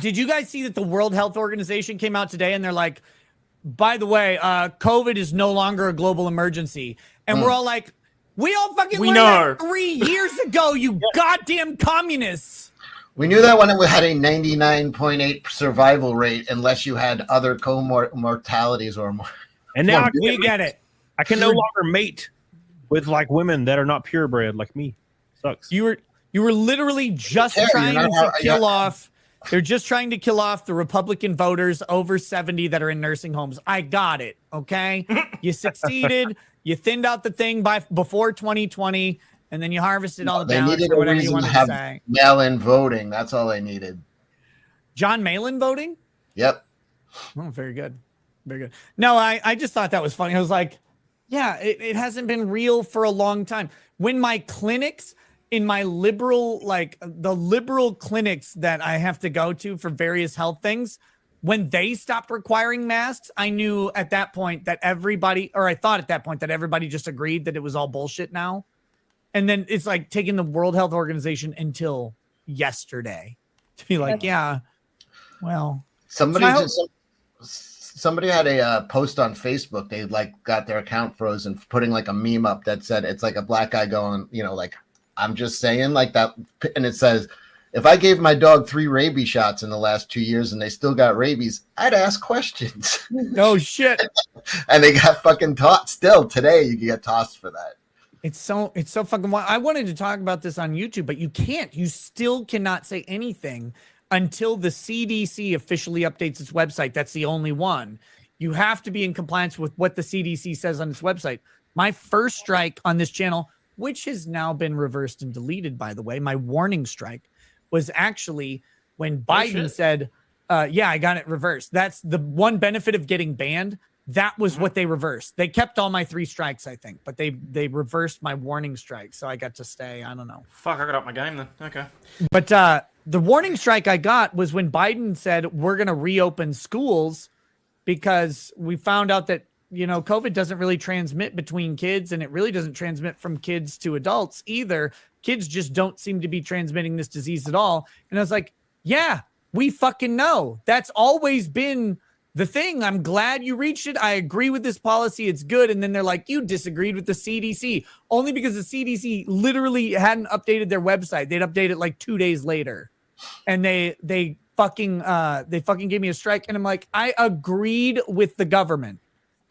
did you guys see that the World Health Organization came out today and they're like, by the way, COVID is no longer a global emergency. And we're all like, we all fucking learned that 3 years ago, you goddamn communists. We knew that when it had a 99.8 survival rate, unless you had other mortalities or more. And now we get it. I can no longer mate with like women that are not purebred like me. Sucks. You were literally just trying to kill off. They're just trying to kill off the Republican voters over 70 that are in nursing homes. I got it. Okay. You succeeded. You thinned out the thing before 2020, and then you harvested all the ballots or whatever you wanted to say. Mail-in voting. That's all they needed. John Mailin voting? Yep. Oh, very good. Very good. No, I just thought that was funny. I was like, yeah, it hasn't been real for a long time. When my clinics in my liberal, like the liberal clinics that I have to go to for various health things, when they stopped requiring masks, I knew at that point that everybody, or I thought at that point that everybody just agreed that it was all bullshit now. And then it's like taking the World Health Organization until yesterday to be like, yeah, well, somebody had a post on Facebook. They like got their account frozen, putting like a meme up that said, it's like a black guy going, you know, like, I'm just saying like that. And it says, if I gave my dog 3 rabies shots in the last 2 years and they still got rabies, I'd ask questions. Oh shit. And they got fucking taught. Still today, you can get tossed for that. It's so fucking wild. I wanted to talk about this on YouTube, but you can't. You still cannot say anything until the CDC officially updates its website. That's the only one. You have to be in compliance with what the CDC says on its website. My first strike on this channel, which has now been reversed and deleted, by the way, my warning strike was actually when Biden said, yeah, I got it reversed. That's the one benefit of getting banned. That was what they reversed. They kept all my 3 strikes, I think, but they reversed my warning strike. So I got to stay. I don't know. Fuck, I got up my game then. Okay. But the warning strike I got was when Biden said, we're going to reopen schools because we found out that, you know, COVID doesn't really transmit between kids, and it really doesn't transmit from kids to adults either. Kids just don't seem to be transmitting this disease at all. And I was like, yeah, we fucking know. That's always been the thing. I'm glad you reached it. I agree with this policy. It's good. And then they're like, you disagreed with the CDC, only because the CDC literally hadn't updated their website. They'd update it like 2 days later. And they fucking gave me a strike. And I'm like, I agreed with the government.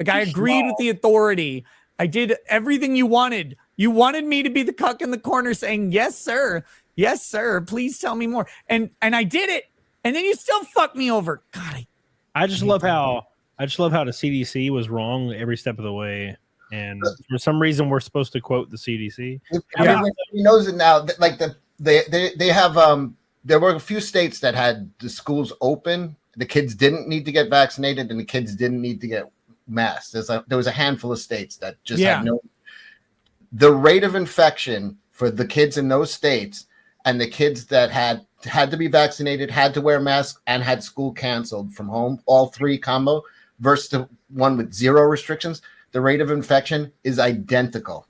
Like, I agreed with the authority. I did everything you wanted. You wanted me to be the cuck in the corner saying, yes, sir. Yes, sir. Please tell me more. And I did it. And then you still fucked me over. God, I just love how the CDC was wrong every step of the way. And for some reason, we're supposed to quote the CDC. Everybody knows it now. Like they have, there were a few states that had the schools open. The kids didn't need to get vaccinated and the kids didn't need to get masked. There was a handful of states that just had no. The rate of infection for the kids in those states and the kids that had to be vaccinated, had to wear masks, and had school canceled from home, all 3 combo, versus the one with 0 restrictions, the rate of infection is identical.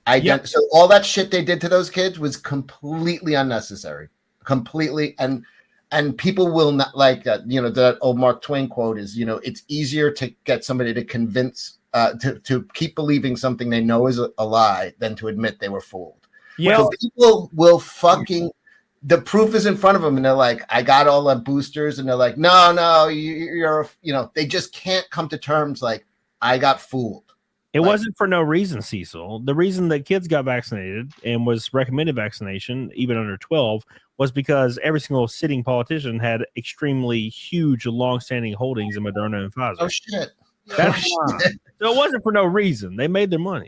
So all that shit they did to those kids was completely unnecessary. Completely. And people will not, like, you know, that old Mark Twain quote is, you know, it's easier to get somebody to convince, to keep believing something they know is a lie than to admit they were fooled. Yeah. So people will fucking, the proof is in front of them and they're like, I got all the boosters, and they're like, no, you're, you know, they just can't come to terms like, I got fooled. It wasn't for no reason, Cecil. The reason that kids got vaccinated and was recommended vaccination, even under 12, was because every single sitting politician had extremely huge, long-standing holdings in Moderna and Pfizer. Oh, shit. So it wasn't for no reason. They made their money.